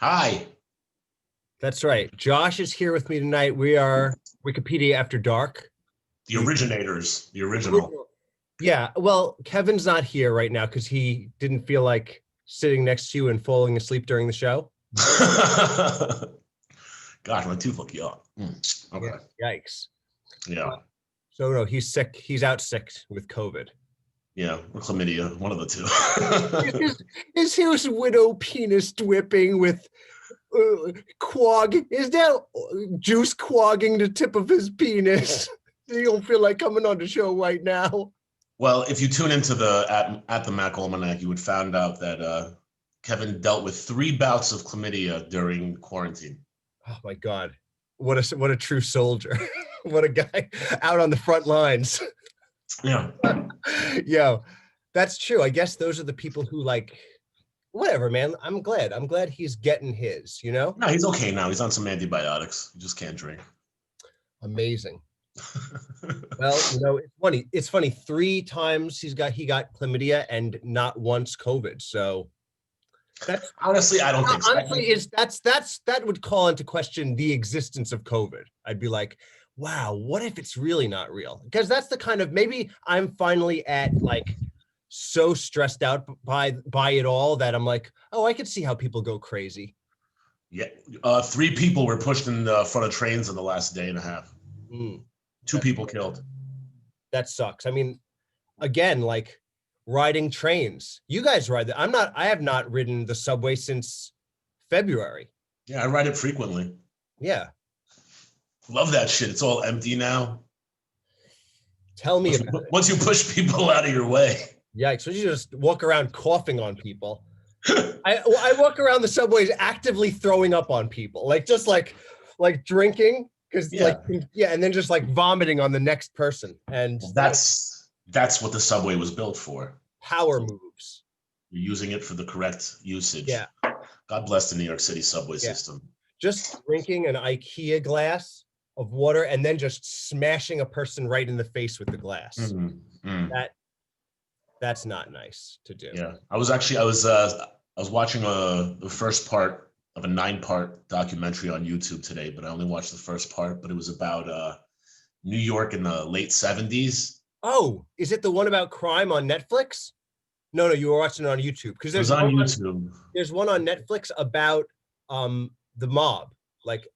Hi. That's right. Josh is here with me tonight. We are Wikipedia After Dark. The originators, the original. Original. Yeah, well, Kevin's not here right now because he didn't feel like sitting next to you and falling asleep during the show. Gosh, my tooth look young. Okay. Yeah, yikes. Yeah. So no, he's sick. He's out sick with COVID. Yeah. Or chlamydia, one of the two. Is his widow penis dripping with quag? Is there juice quagging the tip of his penis? You don't feel like coming on the show right now. Well, if you tune into the at the Mac Almanac, you would find out that Kevin dealt with 3 bouts of chlamydia during quarantine. Oh my God. What a true soldier. What a guy out on the front lines. Yeah. Yo, that's true. I guess those are the people who whatever, man. I'm glad he's getting his, you know? No, he's okay now. He's on some antibiotics. He just can't drink. Amazing. Well, it's funny. It's funny. 3 times he got chlamydia and not once COVID. So that's honestly, I don't think so. Honestly, that would call into question the existence of COVID. I'd be like, wow, what if it's really not real? Because that's the kind of, maybe I'm finally at so stressed out by it all that I'm like, oh, I could see how people go crazy. Yeah. 3 people were pushed in front of trains in the last day and a half. 2 people killed. That sucks. I mean, again, riding trains. You guys ride that. I have not ridden the subway since February. Yeah, I ride it frequently. Yeah. Love that shit. It's all empty now. Tell me about it. Once you push people out of your way. Yikes. So you just walk around coughing on people. I walk around the subways actively throwing up on people. Just drinking. Because and then just vomiting on the next person. And that's what the subway was built for. Power moves. You're using it for the correct usage. Yeah. God bless the New York City subway system. Just drinking an IKEA glass of water and then just smashing a person right in the face with the glass. That's not nice to do. Yeah. I was watching the first part of a 9-part documentary on YouTube today, but I only watched the first part. But it was about New York in the late 70s. Oh, is it the one about crime on Netflix? No, you were watching it on YouTube because there's on YouTube. There's one on Netflix about the mob,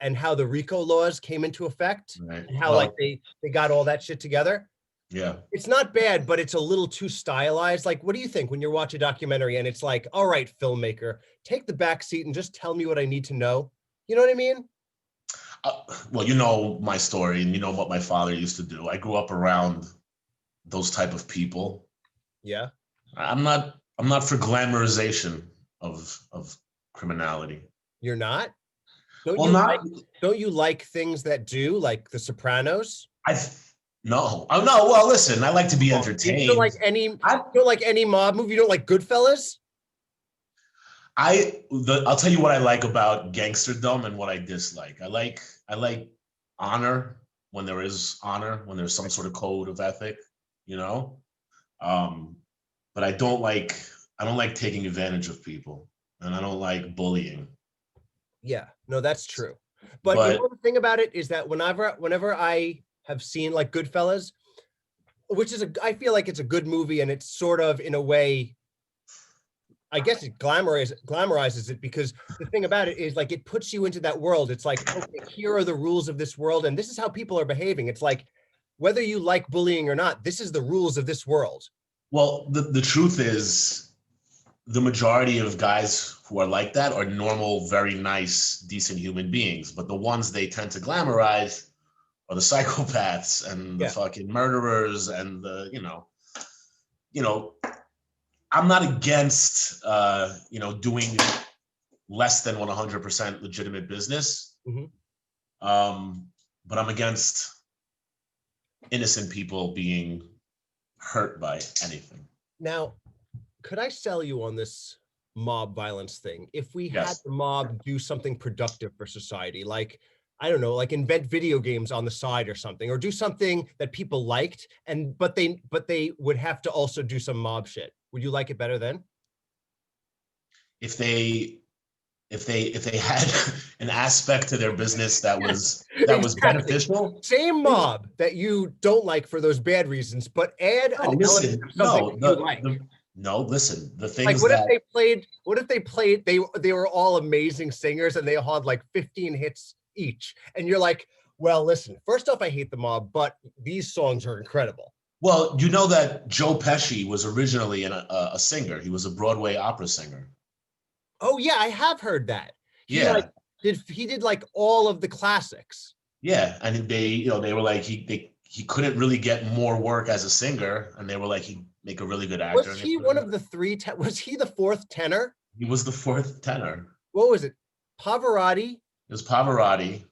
and how the RICO laws came into effect, right. And how they got all that shit together. Yeah. It's not bad, but it's a little too stylized. What do you think when you watch a documentary and it's like, all right, filmmaker, take the back seat and just tell me what I need to know? You know what I mean? Well, you know my story and you know what my father used to do. I grew up around those type of people. Yeah. I'm not for glamorization of criminality. You're not? Don't you like things that do, like The Sopranos? No. Oh no. Well, listen, I like to be entertained. You don't like any mob movie? You don't like Goodfellas? I'll tell you what I like about gangsterdom and what I dislike. I like honor when there is honor, when there's some sort of code of ethic, you know. But I don't like taking advantage of people, and I don't like bullying. Yeah, no, that's true. But you know, the thing about it is that whenever I have seen Goodfellas, which is I feel like it's a good movie, and it's sort of in a way, I guess it glamorizes it, because the thing about it is it puts you into that world. It's like, okay, here are the rules of this world, and this is how people are behaving. It's like, whether you like bullying or not, this is the rules of this world. Well, the truth is, the majority of guys who are like that are normal, very nice, decent human beings. But the ones they tend to glamorize are the psychopaths and the fucking murderers and the, I'm not against, doing less than 100% legitimate business. Mm-hmm. But I'm against innocent people being hurt by anything. Now, could I sell you on this mob violence thing? If we had the mob do something productive for society, I don't know, invent video games on the side or something, or do something that people liked, but they would have to also do some mob shit. Would you like it better then? If they if they had an aspect to their business that was Exactly. beneficial. Same mob that you don't like for those bad reasons, but add an element of something that you like. No, listen, the Like, things what that if they played, they were all amazing singers and they all had like 15 hits each. And you're like, well, listen, first off, I hate the mob, but these songs are incredible. well, you know that Joe Pesci was originally a singer. He was a Broadway opera singer. Oh yeah, I have heard that. Yeah. He did like all of the classics. Yeah, and they were like he couldn't really get more work as a singer, and they were like he'd make a really good actor. Was he one of the three? Was he the fourth tenor? He was the fourth tenor. What was it? Pavarotti. It was Pavarotti,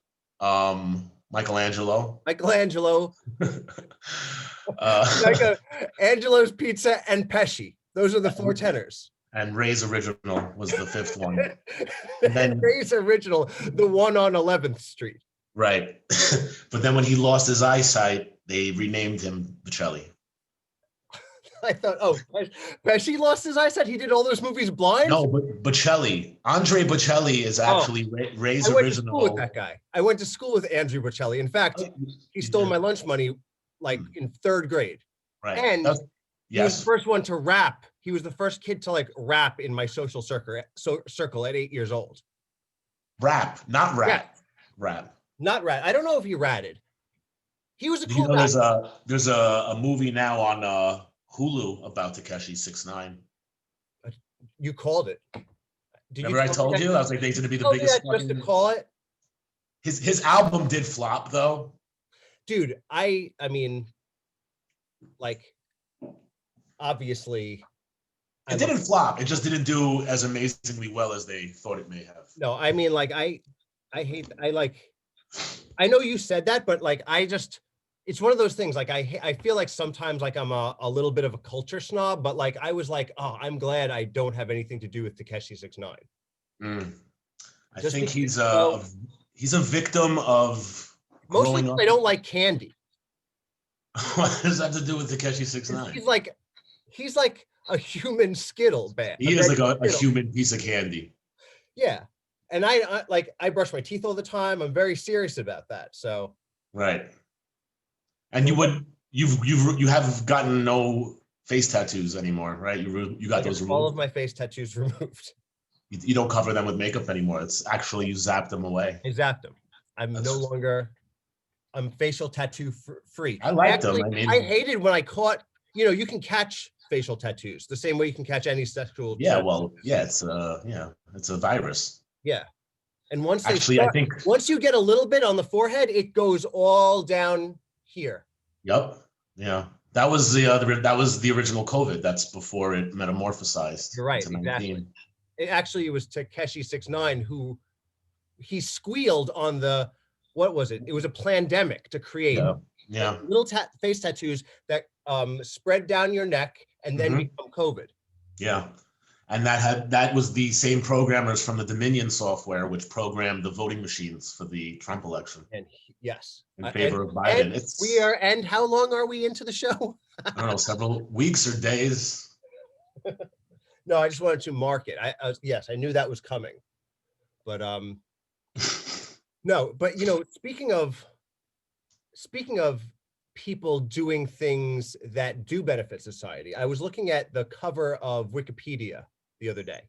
Michelangelo, Angelo's Pizza, and Pesci. Those are the four tenors. And Ray's Original was the fifth one. And then Ray's Original, the one on 11th Street. Right. But then when he lost his eyesight, they renamed him Bocelli. I thought, oh, Pesci lost his eyesight? He did all those movies blind? No, but Bocelli. Andre Bocelli is actually Ray's Original. I went to school with that guy. I went to school with Andrew Bocelli. In fact, he stole my lunch money like in third grade. Right. And he was the first one to rap. He was the first kid to like rap in my social circle at 8 years old. Rap, not rap. Yeah. Rap. Not rat. I don't know if he ratted. He was a cool guy. There's a movie now on Hulu about Tekashi 6ix9ine. You called it. Remember I told you? I was like, they're going to be the biggest. Just to call it. His album did flop though. Dude, I mean, like, obviously. It didn't flop. It just didn't do as amazingly well as they thought it may have. No, I mean, like, I know you said that, but like, it's one of those things. Like, I feel like sometimes like I'm a little bit of a culture snob, but like, I was like, oh, I'm glad I don't have anything to do with Tekashi 6ix9ine. I think he's a victim of growing up. I don't like candy. What does that have to do with Tekashi 6ix9ine? He's like a human Skittle bag. He is like a human piece of candy. Yeah. And I brush my teeth all the time. I'm very serious about that. So. Right. And you have gotten no face tattoos anymore, right? You got those removed. All of my face tattoos removed. You don't cover them with makeup anymore. It's actually, you zap them away. I zapped them. I'm facial tattoo free. I like them. I mean, I hated when I caught, you can catch facial tattoos the same way you can catch any sexual. Yeah. Tattoo. Well, yeah, it's a virus. Yeah. And once once you get a little bit on the forehead, it goes all down here. Yep. Yeah. That was the original COVID. That's before it metamorphosized. You're right. Exactly. It was Tekashi 6ix9ine who he squealed on what was it? It was a pandemic to create little face tattoos that spread down your neck and then become COVID. Yeah. And that was the same programmers from the Dominion software, which programmed the voting machines for the Trump election. And yes, in favor of Biden. And how long are we into the show? I don't know, several weeks or days. No, I just wanted to mark it. I knew that was coming, but no. But speaking of people doing things that do benefit society, I was looking at the cover of Wikipedia the other day.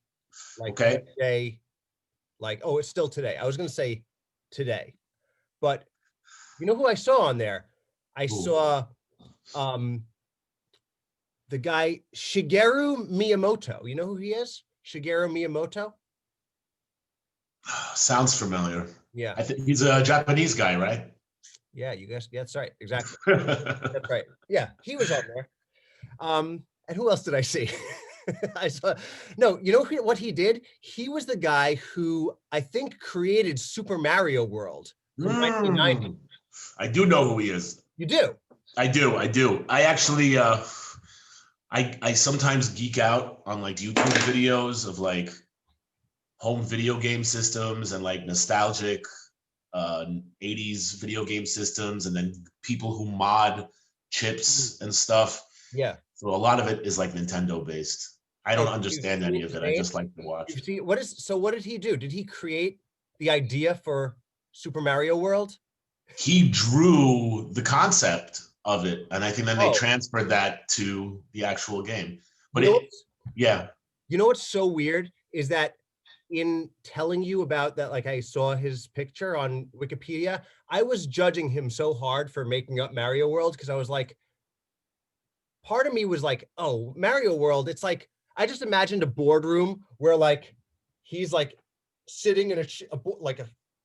Today, it's still today. I was going to say today, but you know who I saw on there? I saw the guy Shigeru Miyamoto. You know who he is? Shigeru Miyamoto? Sounds familiar. Yeah. I think he's a Japanese guy, right? Yeah, you guys. That's right. Exactly. That's right. Yeah, he was on there. And who else did I see? I saw. No, you know what he did? He was the guy who I think created Super Mario World from 1990. I do know who he is. You do? I do. I actually, I sometimes geek out on like YouTube videos of like home video game systems and like nostalgic 80s video game systems, and then people who mod chips and stuff. Yeah. So a lot of it is like Nintendo based. I don't And you've understand any seen of his it. I name? just like to watch. You've seen so what did he do? Did he create the idea for Super Mario World? He drew the concept of it, and I think then they Oh, transferred that to the actual game. you But know it, what's yeah, you know what's so weird is that in telling you about that, like I saw his picture on Wikipedia, I was judging him so hard for making up Mario World because I was like, part of me was like, oh, Mario World, it's like I just imagined a boardroom where like he's like sitting in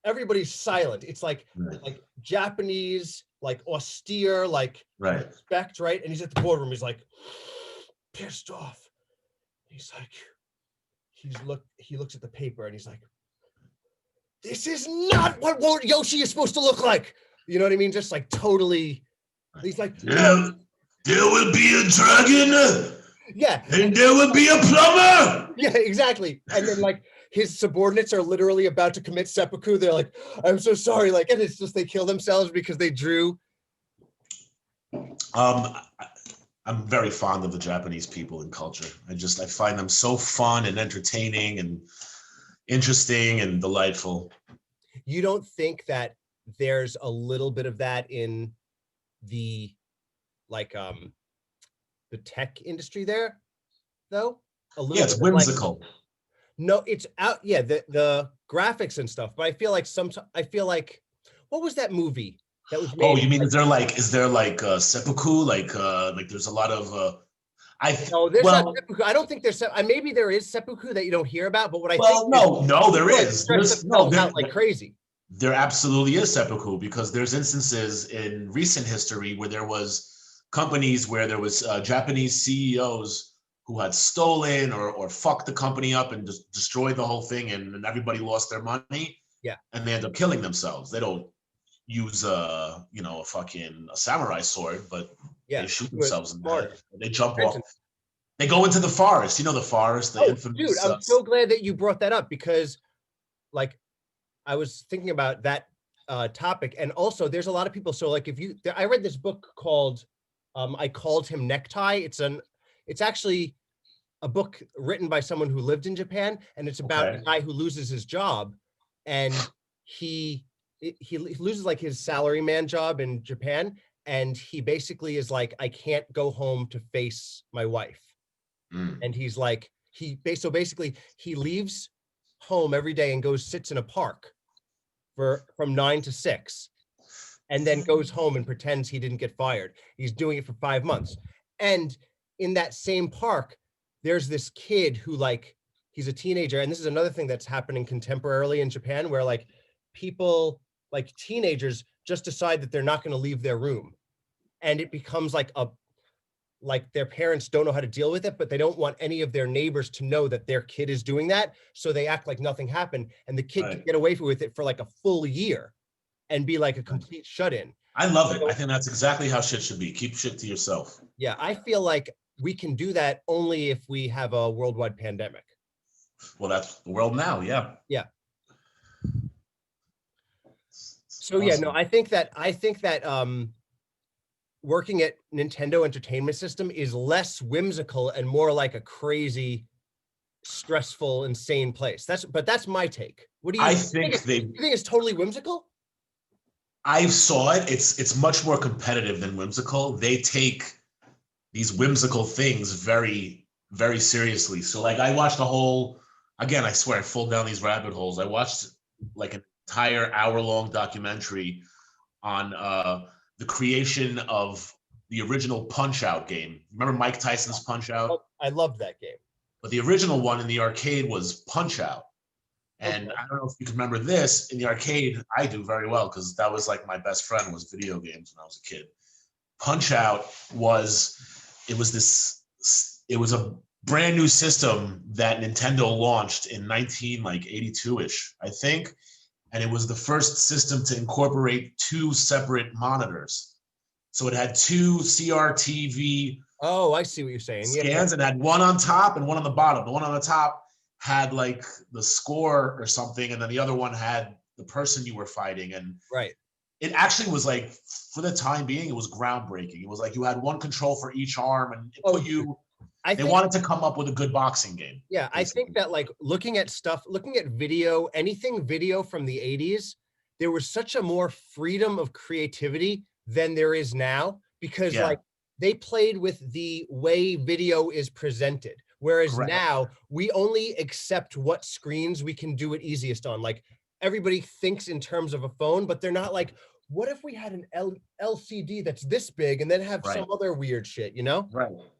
everybody's silent. It's right, like Japanese, like austere, like right. respect, right? And he's at the boardroom, he's like pissed off. He's like, he looks at the paper and he's like, this is not what Yoshi is supposed to look like. You know what I mean? Just like totally. He's like, no, There will be a dragon, yeah, and there will be a plumber. yeah, exactly. And then like his subordinates are literally about to commit seppuku. They're like, I'm so sorry. Like, and it's just they kill themselves because they drew. I, I'm very fond of the Japanese people and culture. I find them so fun and entertaining and interesting and delightful. You don't think that there's a little bit of that in the like the tech industry there, though? A Yeah, little it's bit of like whimsical. no, it's out. Yeah, the graphics and stuff. But I feel like I feel like what was that movie that was Oh, made? you mean Like, is there like seppuku? Like there's a lot of I no, there's not well seppuku. I don't think there's maybe there is seppuku that you don't hear about. But what I think well is no there people like is. stress There's no themselves out like crazy. there absolutely is seppuku because there's instances in recent history where there was companies where there was Japanese CEOs who had stolen or fucked the company up and just destroyed the whole thing and everybody lost their money Yeah, and they end up killing themselves. They don't use a fucking a samurai sword, but yeah, they shoot do it themselves in the head. smarter. They jump off. Benson. They go into the forest. You know the forest, the Oh, dude, infamous. I'm so glad that you brought that up because like I was thinking about that topic, and also there's a lot of people. So like, if you, I read this book called "I Called Him Necktie." It's actually a book written by someone who lived in Japan, and it's about a Okay. guy who loses his job, and he loses like his salaryman job in Japan, and he basically is like, I can't go home to face my wife, Mm. and he's like, so basically he leaves home every day and goes sits in a park for from 9 to 6 and then goes home and pretends he didn't get fired. He's doing it for 5 months. And in that same park, there's this kid who like he's a teenager. And this is another thing that's happening contemporarily in Japan where like people like teenagers just decide that they're not going to leave their room. And it becomes like their parents don't know how to deal with it, but they don't want any of their neighbors to know that their kid is doing that. So they act like nothing happened. And the kid can Right. get away with it for like a full year and be like a complete shut-in. I love it. I So think that's exactly how shit should be. Keep shit to yourself. yeah, I feel like we can do that only if we have a worldwide pandemic. Well, that's the world now. Yeah. Yeah. It's So yeah, no, awesome. I think that working at Nintendo Entertainment System is less whimsical and more like a crazy, stressful, insane place. That's my take. What do I you think they. you think it's totally whimsical? I saw it. It's much more competitive than whimsical. They take these whimsical things very seriously. So like I watched a whole again, I swear I fall down these rabbit holes. I watched like an entire hour-long documentary on the creation of the original Punch Out game. Remember Mike Tyson's Punch Out? I loved that game. But the original one in the arcade was Punch Out. And Okay. I don't know if you can remember this in the arcade. I do very well because that was like my best friend was video games when I was a kid. Punch Out was it was a brand new system that Nintendo launched in 1982ish, I think, and it was the first system to incorporate two separate monitors. So it had two CRTV Oh, I see what you're saying. Yeah, yeah. scans and had one on top and one on the bottom. The one on the top had like the score or something, and then the other one had the person you were fighting. And Right. it actually was like, for the time being, it was groundbreaking. It was like you had one control for each arm, and it Oh, put you. They wanted to come up with a good boxing game. Yeah, basically. I think that like looking at video, anything video from the 80s, there was such a more freedom of creativity than there is now, because like they played with the way video is presented. Whereas now we only accept what screens we can do it easiest on. Like everybody thinks in terms of a phone, but they're not like, what if we had an LCD that's this big and then have some other weird shit, you know?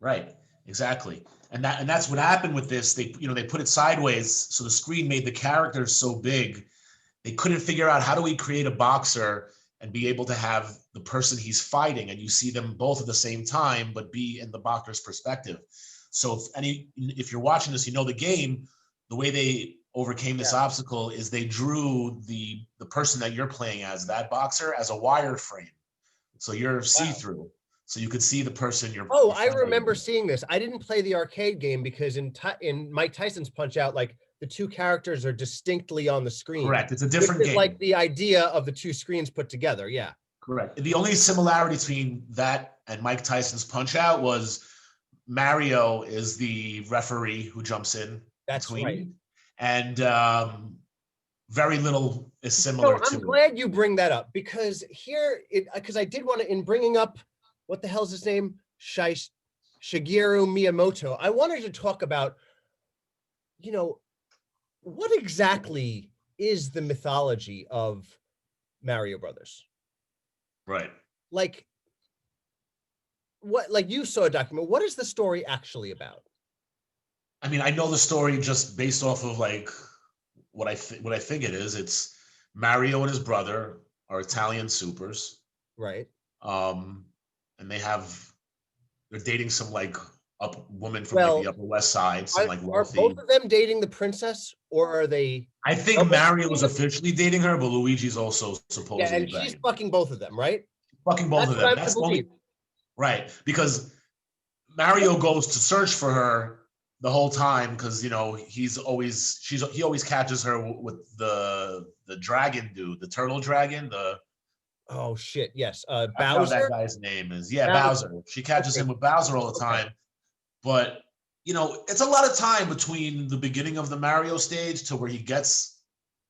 Right. Exactly. And that's what happened with this. They put it sideways, so the screen made the characters so big. They couldn't figure out, how do we create a boxer and be able to have the person he's fighting and you see them both at the same time, but be in the boxer's perspective. So if you're watching this, you know the game, the way they overcame this obstacle is they drew the person that you're playing as, that boxer, as a wire frame. So you're see-through. So you could see the person you're. Oh, I remember seeing this. I didn't play the arcade game because in Mike Tyson's Punch-Out, like the two characters are distinctly on the screen. Correct. It's a different game. Like the idea of the two screens put together. Yeah. Correct. The only similarity between that and Mike Tyson's Punch-Out was Mario is the referee who jumps in. That's between, right. And very little is similar to. I'm glad you bring that up, because because I did want to, in bringing up, what the hell's his name? Shigeru Miyamoto. I wanted to talk about, what exactly is the mythology of Mario Brothers? Right. Like, you saw a document. What is the story actually about? I mean, I know the story just based off of like what I think it is. It's Mario and his brother are Italian supers. Right. And they're dating some like woman from like the Upper West Side. Some like wealthy. Are both of them dating the princess, or are they? I think Mario was officially dating her, but Luigi's also supposedly. Yeah, and she's fucking both of them, right? Fucking both of them. That's only right, because Mario goes to search for her the whole time, because he always catches her with the dragon dude, the turtle dragon, oh shit, yes. Bowser. I forgot what that guy's name is. Yeah, Bowser. She catches him with Bowser all the time. But it's a lot of time between the beginning of the Mario stage to where he gets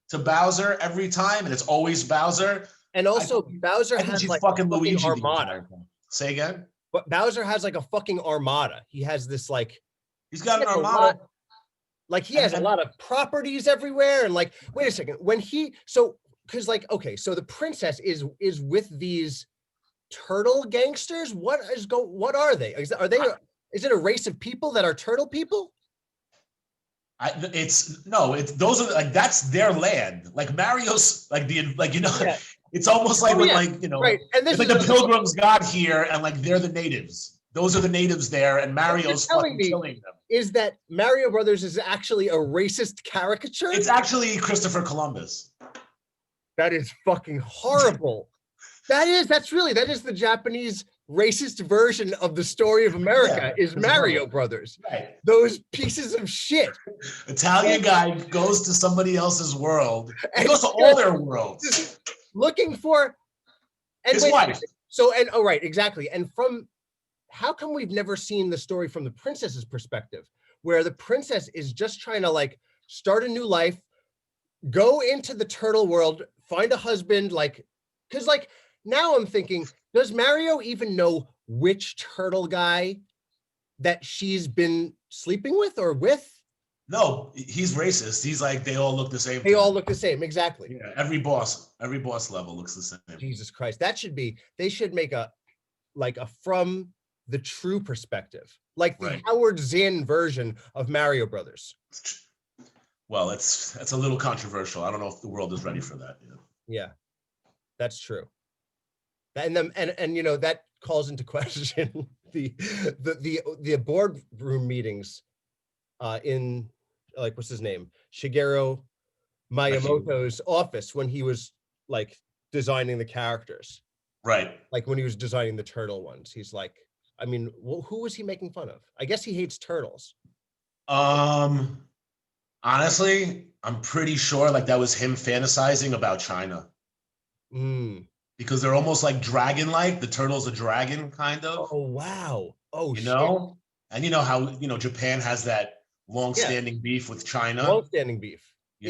to Bowser every time, and it's always Bowser. And also Bowser has like fucking Luigi armada. Say again? But Bowser has like a fucking armada. He has this like. He's got an armada. He has a lot of properties everywhere, and like, wait a second, because like, okay, so the princess is with these turtle gangsters. What are they? Is it a race of people that are turtle people? Those are like, that's their land. Like Mario's it's almost like right. And this it's like the pilgrims got here and like they're the natives. Those are the natives there, and Mario's fucking killing them. Is that Mario Brothers is actually a racist caricature? It's actually Christopher Columbus. That is fucking horrible. That is the Japanese racist version of the story of America, is Mario Brothers. Right. Those pieces of shit. Italian guy goes to somebody else's world. He goes to all their worlds. Looking for his wife. Right, exactly. And how come we've never seen the story from the princess's perspective, where the princess is just trying to like start a new life, go into the turtle world, find a husband, because now I'm thinking, does Mario even know which turtle guy that she's been sleeping with or with? No, he's racist. He's like, they all look the same. They all look the same, exactly. Yeah, every boss level looks the same. Jesus Christ, they should make a from the true perspective, like the Howard Zinn version of Mario Brothers. Well, that's a little controversial. I don't know if the world is ready for that. Yeah, that's true. And that calls into question the boardroom meetings in what's his name, Shigeru Miyamoto's office when he was like designing the characters. Right. Like when he was designing the turtle ones, he's like, I mean, who was he making fun of? I guess he hates turtles. Honestly, I'm pretty sure like that was him fantasizing about China. Because they're almost like dragon-like. The turtle's a dragon, kind of. Oh wow! Oh, you know. And you know how, Japan has that Yeah, long-standing beef with China, long-standing beef.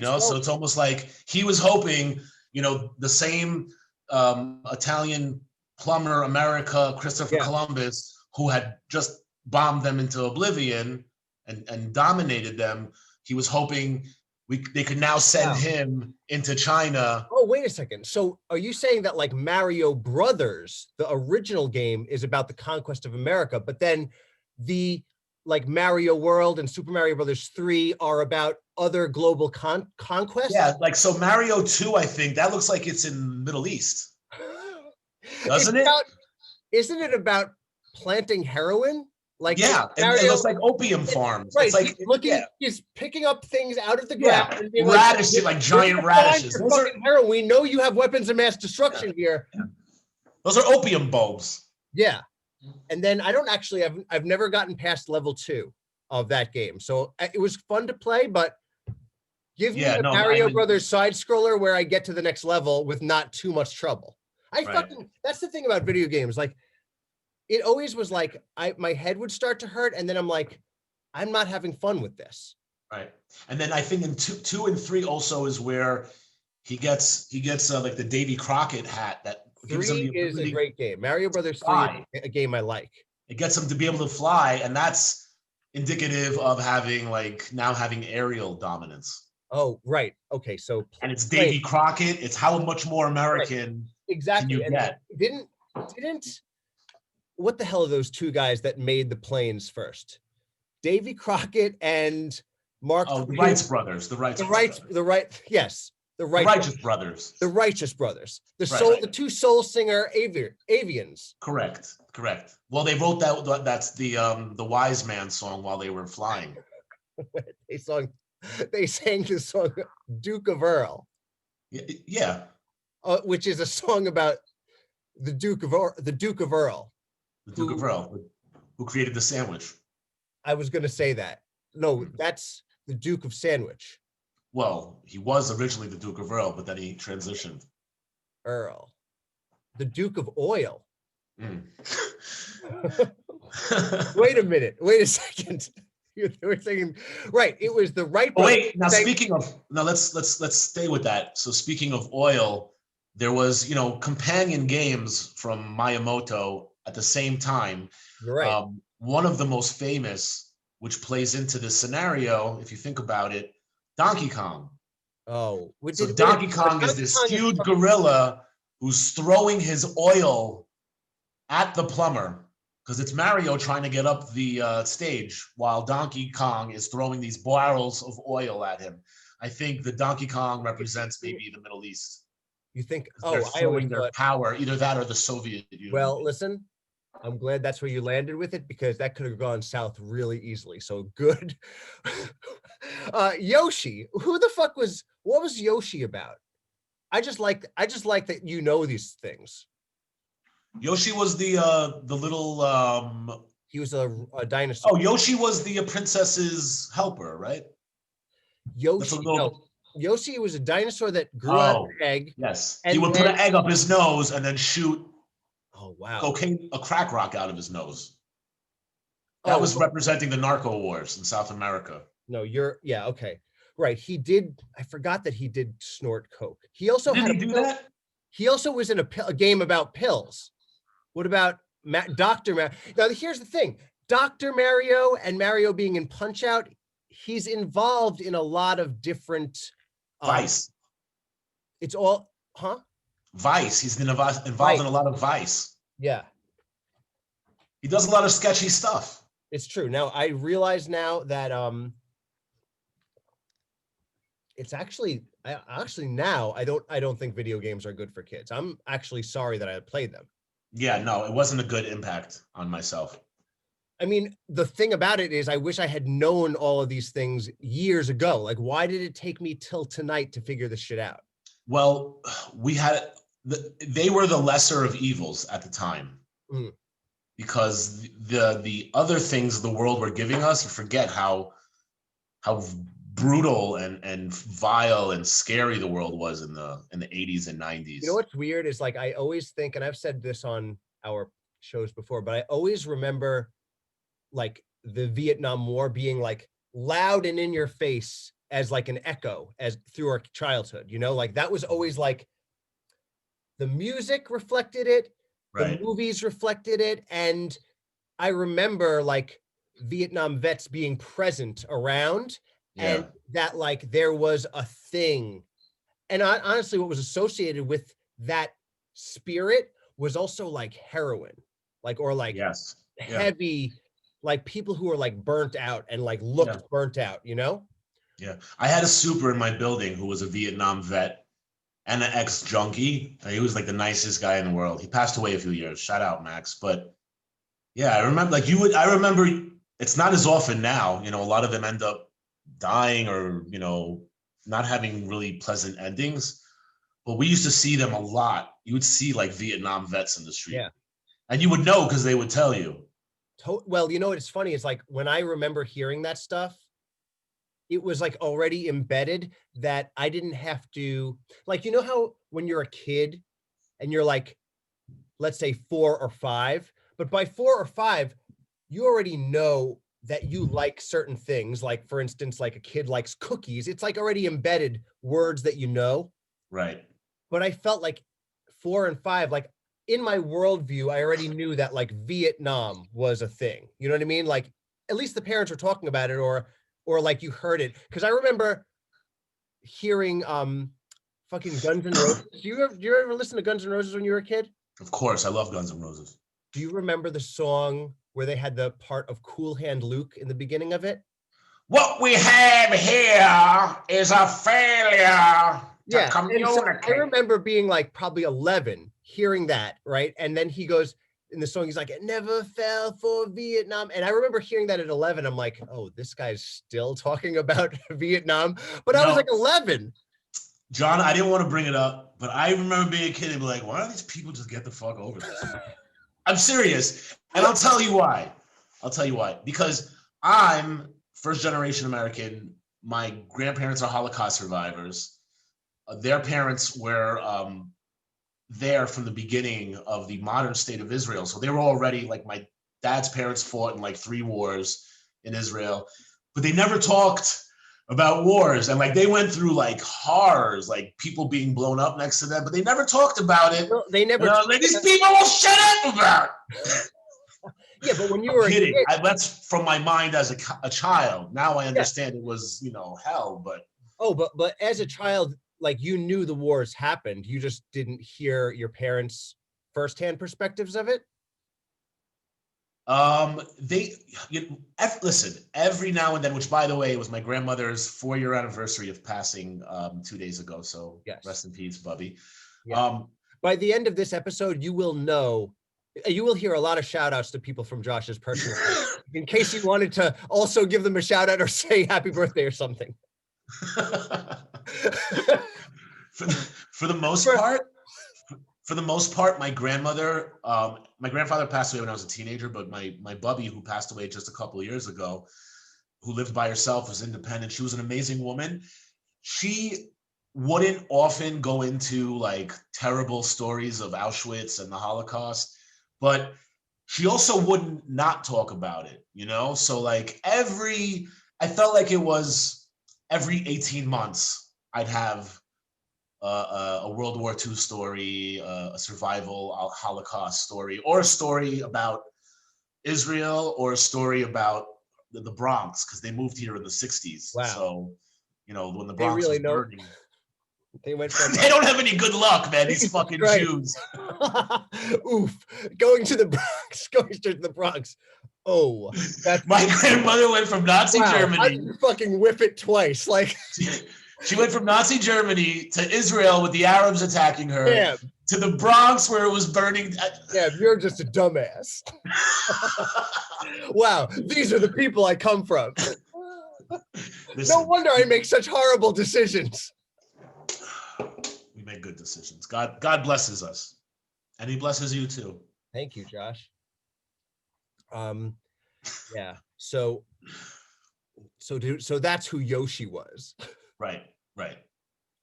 so it's almost like he was hoping, the same Italian plumber America, Christopher Yeah. Columbus, who had just bombed them into oblivion and dominated them. He was hoping they could now send Wow. him into China. Oh, wait a second. So are you saying that like Mario Brothers, the original game, is about the conquest of America, but then the like Mario World and Super Mario Brothers 3 are about other global conquest? Yeah, like so Mario 2, I think that looks like it's in Middle East, It's doesn't it? about, isn't it about planting heroin? Like Yeah, it Mario, looks like opium farms. right? It's like, yeah, He's picking up things out of the ground yeah, and being like, radishes, like "We're giant gonna find radishes. your fucking heroin. We know you have weapons of mass destruction here." Those are opium bulbs. Yeah. And then I don't actually, I've never gotten past level 2 of that game. So it was fun to play, but give me a Mario Brothers side scroller where I get to the next level with not too much trouble. That's the thing about video games. Like it always was like, my head would start to hurt. And then I'm like, I'm not having fun with this. Right. And then I think in two and 3 also is where he gets like the Davy Crockett hat that gives him the 3 is a great game. Mario Brothers 3 is a game I like. It gets him to be able to fly, and that's indicative of having aerial dominance. Oh, right. Okay, so and it's Davy Crockett. It's how much more American exactly can you get? Didn't what the hell are those two guys that made the planes first? Davy Crockett and Mark. Oh, the Wrights brothers. The Righteous brothers. The Righteous brothers. The two soul singer avians. Correct. Well, they wrote that. That's the Wise Man song while they were flying. They sang the song Duke of Earl. Yeah. Which is a song about the Duke of Earl. The Duke of Earl, who created the sandwich. I was going to say that. No, that's the Duke of Sandwich. Well, he was originally the Duke of Earl, but then he transitioned. Earl. The Duke of Oil. Mm. Wait a minute. Wait a second. You were saying, right, it was the right. Wait, now let's stay with that. So speaking of oil, there was, companion games from Miyamoto at the same time. Right. One of the most famous, which plays into this scenario, if you think about it, Donkey Kong. Oh, so Donkey Kong is this huge gorilla who's throwing his oil at the plumber, because it's Mario trying to get up the stage while Donkey Kong is throwing these barrels of oil at him. I think the Donkey Kong represents maybe the Middle East. You think? They're throwing their power, either that or the Soviet Union. Well, listen, I'm glad that's where you landed with it, because that could have gone south really easily. So good. Yoshi, what was Yoshi about? I just like that you know these things. Yoshi was the little he was a dinosaur. Oh, Yoshi was the princess's helper, right? Yoshi was a dinosaur that grew out of an egg. Yes. He would put an egg up his nose and then shoot a crack rock out of his nose. That was representing the narco wars in South America. No, okay. Right. He did. I forgot that he did snort coke. He also that? He also was in a game about pills. What about Dr. Mario? Now, here's the thing. Dr. Mario and Mario being in Punch-Out, he's involved in a lot of different... Vice. It's all... Vice. He's been involved in a lot of vice. Yeah. He does a lot of sketchy stuff. It's true. Now, I realize now that it's actually now I don't think video games are good for kids. I'm actually sorry that I played them. Yeah, no, it wasn't a good impact on myself. I mean, the thing about it is I wish I had known all of these things years ago. Like, why did it take me till tonight to figure this shit out? Well, they were the lesser of evils at the time. Mm. Because the other things the world were giving us, you forget how brutal and vile and scary the world was in the 80s and 90s. You know what's weird is, like, I always think, and I've said this on our shows before, but I always remember like the Vietnam War being like loud and in your face as like an echo as through our childhood, you know, like that was always like the music reflected it, the Right. movies reflected it, and I remember like Vietnam vets being present around, and Yeah. that like there was a thing. And honestly, what was associated with that spirit was also like heroin, like or like Yes. Yeah. heavy, like people who were like burnt out and like Yeah. looked burnt out, you know? Yeah. I had a super in my building who was a Vietnam vet and an ex-junkie. He was like the nicest guy in the world. He passed away a few years. Shout out, Max. But yeah, I remember like I remember it's not as often now. You know, a lot of them end up dying or, you know, not having really pleasant endings. But we used to see them a lot. You would see like Vietnam vets in the street. Yeah. And you would know because they would tell you. Well, you know what's funny is like when I remember hearing that stuff, it was like already embedded that I didn't have to, like, you know how when you're a kid and you're like, let's say 4 or 5, but by 4 or 5, you already know that you like certain things. Like, for instance, like a kid likes cookies. It's like already embedded words that you know. Right. But I felt like 4 and 5, like in my worldview, I already knew that like Vietnam was a thing. You know what I mean? Like at least the parents were talking about it, or like you heard it. Because I remember hearing fucking Guns N' Roses. Do you ever listen to Guns N' Roses when you were a kid? Of course. I love Guns N' Roses. Do you remember the song where they had the part of Cool Hand Luke in the beginning of it? What we have here is a failure to Yeah. And so I communicate. remember being like probably 11, hearing that, right? And then he goes in the song, he's like, "It never fell for Vietnam." And I remember hearing that at 11. I'm like, oh, this guy's still talking about Vietnam. But I was No, like 11. John, I didn't want to bring it up, but I remember being a kid and be like, why don't these people just get the fuck over this? I'm serious. And I'll tell you why. I'll tell you why. Because I'm first generation American. My grandparents are Holocaust survivors. Their parents were there from the beginning of the modern state of Israel. So they were already like my dad's parents fought in like 3 wars in Israel, but they never talked about wars. And like they went through like horrors, like people being blown up next to them, but they never talked about it. Well, they never. Like these people will shut up about it. Yeah, but when you I'm were kidding. a kid, That's from my mind as a child. Now I yeah. understand it was, you know, hell, but. Oh, but as a child, like you knew the wars happened. You just didn't hear your parents' firsthand perspectives of it. They listen every now and then, which by the way was my grandmother's 4-year anniversary of passing 2 days ago. So yes. Rest in peace, Bubby. Yeah. By the end of this episode, you will hear a lot of shout outs to people from Josh's personal life, in case you wanted to also give them a shout out or say happy birthday or something. For the most part, my grandfather passed away when I was a teenager, but my Bubby, who passed away just a couple of years ago, who lived by herself, was independent. She was an amazing woman. She wouldn't often go into like terrible stories of Auschwitz and the Holocaust, but she also wouldn't not talk about it, you know? So like I felt like it was every 18 months, I'd have a World War II story, a survival, a Holocaust story, or a story about Israel, or a story about the Bronx, because they moved here in the 60s. Wow. So, you know, when the They Bronx really was know. burning. They went from They don't have any good luck, man. These fucking right. Jews. Oof. Going to the Bronx, going straight to the Bronx. Oh, My grandmother went from Nazi Germany. How did you fucking whip it twice? Like she went from Nazi Germany to Israel with the Arabs attacking her. Damn. To the Bronx where it was burning. Yeah, you're just a dumbass. Wow, these are the people I come from. Listen, no wonder I make such horrible decisions. We make good decisions. God blesses us, and He blesses you too. Thank you, Josh. Yeah. So that's who Yoshi was. Right.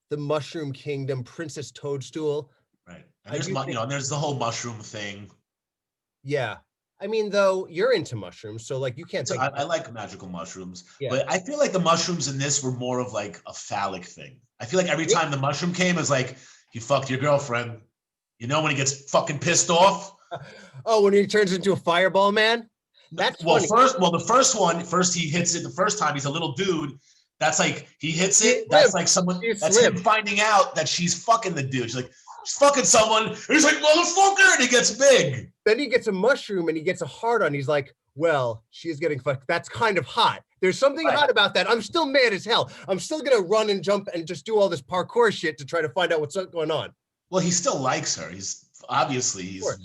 The Mushroom Kingdom, Princess Toadstool. Right. And there's there's the whole mushroom thing. Yeah. I mean, though, you're into mushrooms, so like you can't So take. I like magical mushrooms, Yeah. but I feel like the mushrooms in this were more of like a phallic thing. I feel like every time the mushroom came, it's like he fucked your girlfriend. You know when he gets fucking pissed off. Oh, when he turns into a fireball man. That's funny. The first one, first he hits it the first time. He's a little dude. That's like he hits it. That's like someone. That's him finding out that she's fucking the dude. She's like, she's fucking someone. And he's like, motherfucker, and he gets big. Then he gets a mushroom and he gets a hard on. He's like, well, she's getting fucked. That's kind of hot. There's something hot about that. I'm still mad as hell. I'm still gonna run and jump and just do all this parkour shit to try to find out what's going on. Well, he still likes her. He's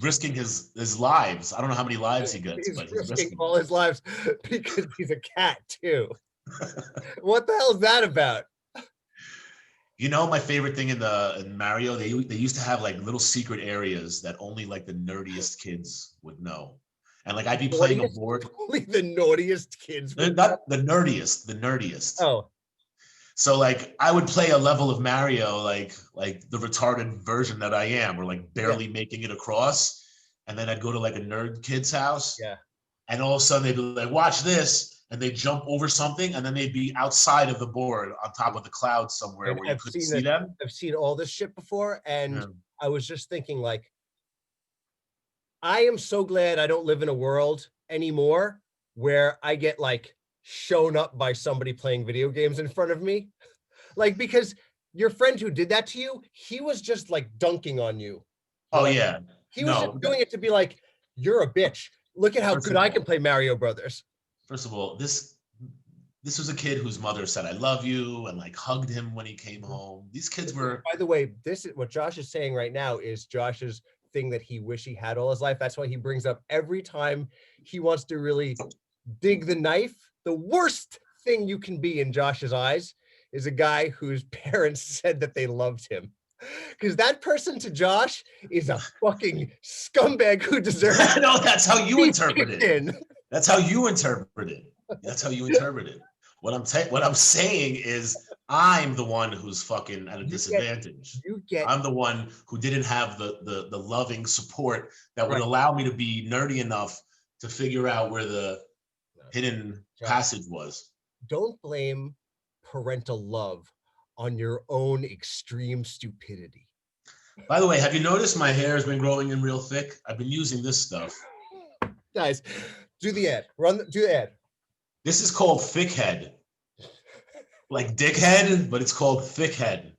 risking his lives. I don't know how many lives he gets, but he's risking all his lives because he's a cat too. What the hell is that about? You know, my favorite thing in Mario, they used to have like little secret areas that only like the nerdiest kids would know. And like I'd be playing a board. Only the naughtiest kids. Not the nerdiest, the nerdiest. Oh. So like I would play a level of Mario like the retarded version that I am, or like barely making it across. And then I'd go to like a nerd kid's house. Yeah. And all of a sudden they'd be like, watch this. And they'd jump over something and then they'd be outside of the board on top of the clouds somewhere where you couldn't see them. I've seen all this shit before. And I was just thinking like, I am so glad I don't live in a world anymore where I get like shown up by somebody playing video games in front of me. Like, because your friend who did that to you, he was just like dunking on you. Oh yeah. He was just doing it to be like, you're a bitch. Look at how good I can play Mario Brothers. First of all, this was a kid whose mother said, I love you, and like hugged him when he came home. These kids were. By the way, this is what Josh is saying right now is Josh's thing that he wish he had all his life. That's why he brings up every time he wants to really dig the knife. The worst thing you can be in Josh's eyes is a guy whose parents said that they loved him. Because that person to Josh is a fucking scumbag who deserves. No, that's how you interpret it. That's how you interpret it. That's how you interpret it. What I'm saying is I'm the one who's fucking at a disadvantage. I'm the one who didn't have the loving support that would allow me to be nerdy enough to figure out where the hidden passage was. Don't blame parental love on your own extreme stupidity. By the way, have you noticed my hair has been growing in real thick? I've been using this stuff. Guys, do the ad. Do the ad. This is called Thickhead. Like dickhead, but it's called Thickhead.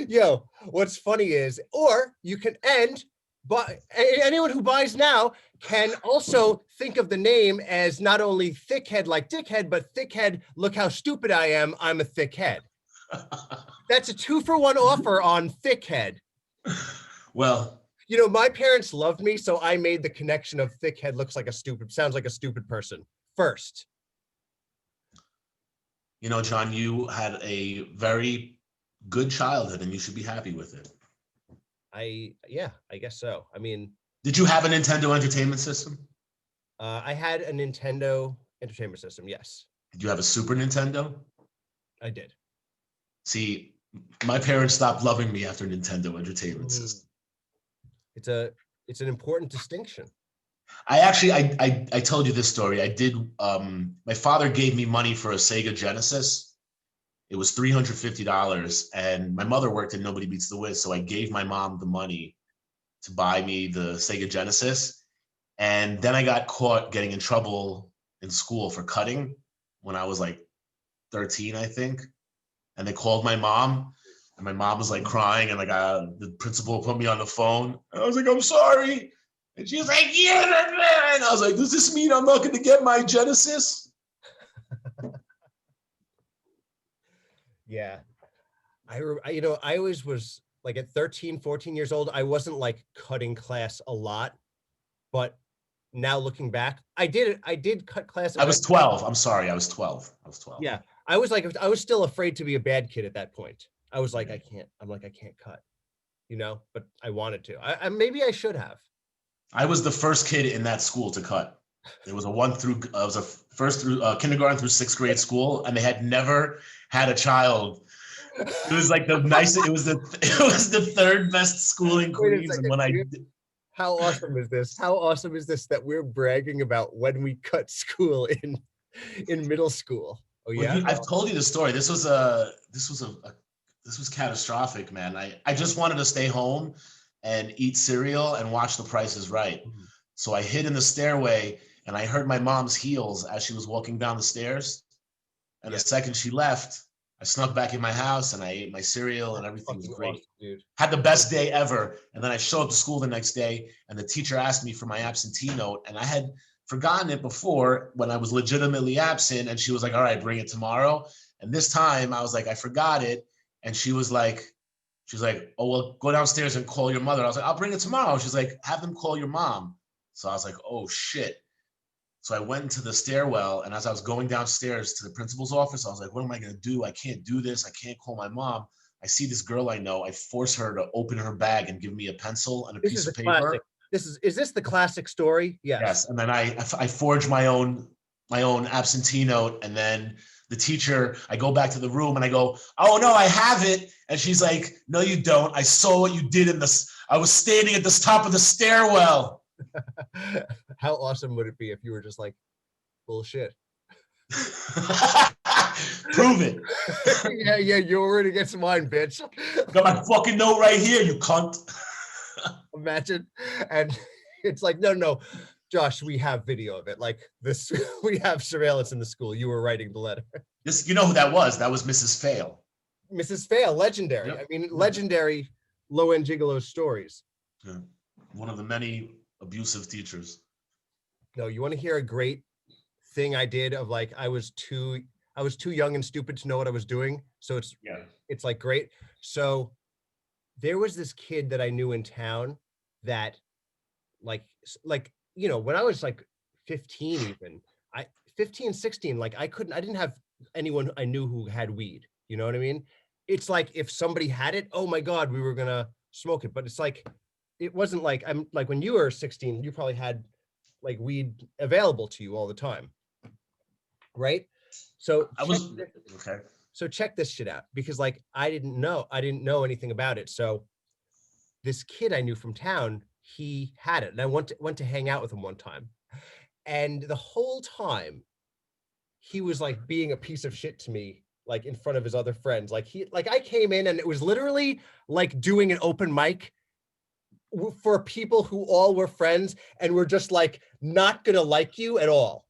Yo, what's funny is, or you can end, but anyone who buys now can also think of the name as not only thickhead like dickhead, but thickhead, look how stupid I am, I'm a thickhead. That's a 2-for-1 offer on thickhead. Well, you know, my parents loved me, so I made the connection of thickhead sounds like a stupid person first. You know, John, you had a very good childhood and you should be happy with it. I guess so. I mean, did you have a Nintendo Entertainment System? I had a Nintendo Entertainment System, yes. Did you have a Super Nintendo? I did. See, my parents stopped loving me after Nintendo Entertainment System. It's an important distinction. I told you this story. I did. My father gave me money for a Sega Genesis. It was $350, and my mother worked in Nobody Beats the Wiz, so I gave my mom the money to buy me the Sega Genesis. And then I got caught getting in trouble in school for cutting when I was like 13, I think. And they called my mom, and my mom was like crying, and like the principal put me on the phone. And I was like, I'm sorry. And she was like, yeah. And I was like, does this mean I'm not going to get my Genesis? Yeah. I always was like at 13, 14 years old, I wasn't like cutting class a lot, but now looking back, I did cut class. I was 12. I'm sorry. I was 12. Yeah. I was still afraid to be a bad kid at that point. I was like, I can't cut, but I wanted to. Maybe I should have. I was the first kid in that school to cut. It was a first through kindergarten through 6th grade school, and they had never had a child. It was like the nicest. It was the third best school in Queens. And when How awesome is this? How awesome is this that we're bragging about when we cut school in middle school? Oh Well, yeah? I've told you the story. This was catastrophic, man. I just wanted to stay home and eat cereal and watch The Price is Right. Mhm. So I hid in the stairway and I heard my mom's heels as she was walking down the stairs. And the Yeah, second she left, I snuck back in my house and I ate my cereal and that's everything was fucking great. awesome, dude. Had the best day ever. And then I show up to school the next day and the teacher asked me for my absentee note. And I had forgotten it before when I was legitimately absent. And she was like, all right, bring it tomorrow. And this time I was like, I forgot it. And she's like, oh, well, go downstairs and call your mother. I was like, I'll bring it tomorrow. She's like, have them call your mom. So I was like, oh shit. So I went into the stairwell, and as I was going downstairs to the principal's office, I was like, what am I going to do? I can't do this. I can't call my mom. I see this girl I know. I force her to open her bag and give me a pencil and a This piece is of a classic. paper. Is this the classic story? Yes. Yes. And then I forge my own absentee note. And then the teacher, I go back to the room and I go, oh no, I have it. And she's like, no, you don't. I saw what you did in this. I was standing at the top of the stairwell. How awesome would it be if you were just like, bullshit? Prove it. Yeah, you're already get some wine, bitch. Got my fucking note right here, you cunt. Imagine. And it's like, no, Josh, we have video of it. Like this, we have surveillance in the school. You were writing the letter. This, you know who that was? That was Mrs. Fail. Mrs. Fail, legendary. Yep. I mean, legendary low-end gigolo stories. Yeah. One of the many abusive teachers. No, you want to hear a great thing I did of like I was too young and stupid to know what I was doing. So it's like great. So there was this kid that I knew in town that like when I was like 15 even, 15, 16, like I didn't have anyone I knew who had weed. You know what I mean? It's like if somebody had it, oh my God, we were gonna smoke it. But it's like, it wasn't like, I'm like when you were 16, you probably had like weed available to you all the time. Right? So okay. So check this shit out, because like I didn't know anything about it. So this kid I knew from town, he had it, and I went to hang out with him one time, and the whole time he was like being a piece of shit to me, like in front of his other friends. Like I came in and it was literally like doing an open mic for people who all were friends and were just like not gonna like you at all.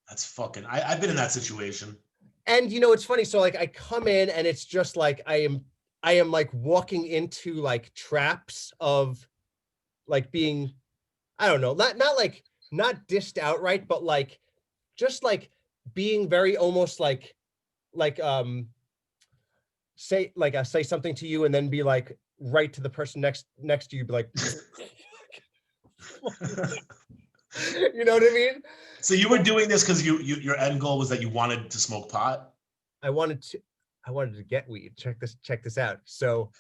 That's fucking, I've been in that situation. And it's funny. So like I come in and it's just like I am like walking into like traps of like being, I don't know, not dissed outright, but like just like being very almost like say like I say something to you and then be like right to the person next to you, be like you know what I mean? So you were doing this because your end goal was that you wanted to smoke pot? I wanted to get weed. Check this out. So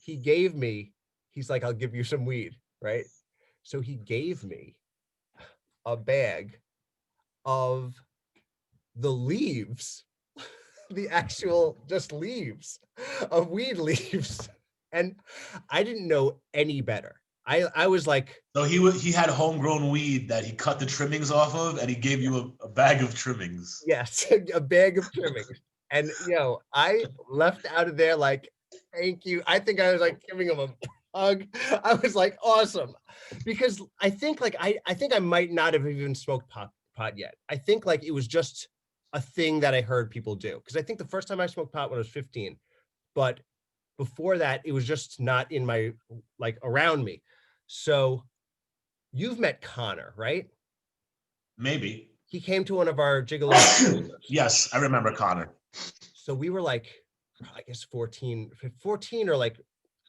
he's like, I'll give you some weed, right? So he gave me a bag of the leaves, the actual just leaves of weed leaves. And I didn't know any better. I was like, so he had homegrown weed that he cut the trimmings off of, and he gave you a bag of trimmings. yes, a bag of trimmings. And I left out of there like, thank you. I think I was like giving him a hug. I was like, awesome. Because I think like I think I might not have even smoked pot yet. I think like it was just a thing that I heard people do. Because I think the first time I smoked pot when I was 15, but before that, it was just not in my like around me. So you've met Connor, right? Maybe. He came to one of our Gigolo. Yes, I remember Connor. So we were like, I guess 14 or like,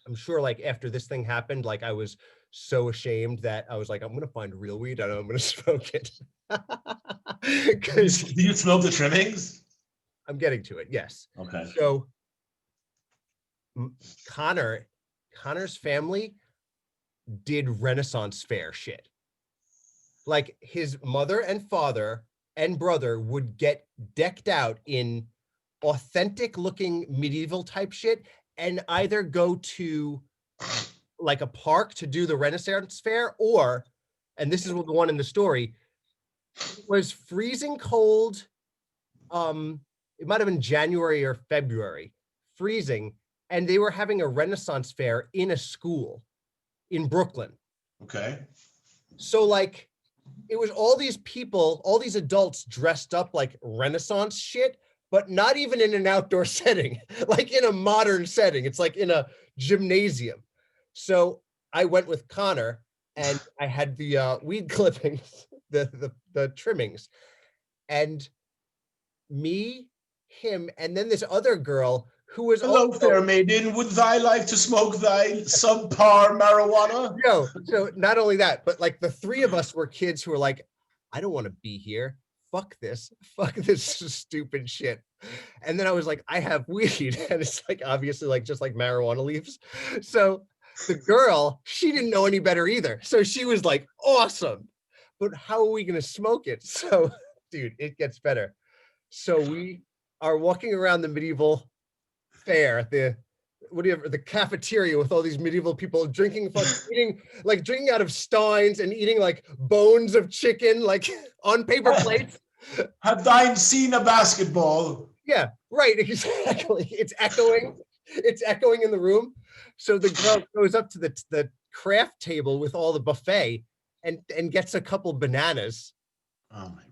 I'm sure like after this thing happened, like I was so ashamed that I was like, I'm going to find real weed and I'm going to smoke it. Do you smoke the trimmings? I'm getting to it. Yes. Okay. So Connor's family did Renaissance fair shit. Like his mother and father and brother would get decked out in authentic looking medieval type shit and either go to like a park to do the Renaissance Fair, or, and this is the one in the story, it was freezing cold. It might have been January or February, freezing, and they were having a Renaissance Fair in a school in Brooklyn. Okay. So like, it was all these people, all these adults dressed up like Renaissance shit, but not even in an outdoor setting, like in a modern setting. It's like in a gymnasium. So I went with Connor, and I had the weed clippings, the trimmings, and me, him, and then this other girl who was Hello, also, fair maiden. Would thy like to smoke thy subpar marijuana? no, so not only that, but like the three of us were kids who were like, I don't want to be here. Fuck this stupid shit. And then I was like, I have weed. And it's like, obviously, like just like marijuana leaves. So the girl, she didn't know any better either. So she was like, awesome. But how are we going to smoke it? So, dude, it gets better. So we are walking around the medieval fair, the cafeteria with all these medieval people drinking, eating, like drinking out of steins and eating like bones of chicken, like on paper plates. Have thine seen a basketball? Yeah, right, exactly. It's echoing in the room. So the girl goes up to the craft table with all the buffet and gets a couple bananas. Oh my God.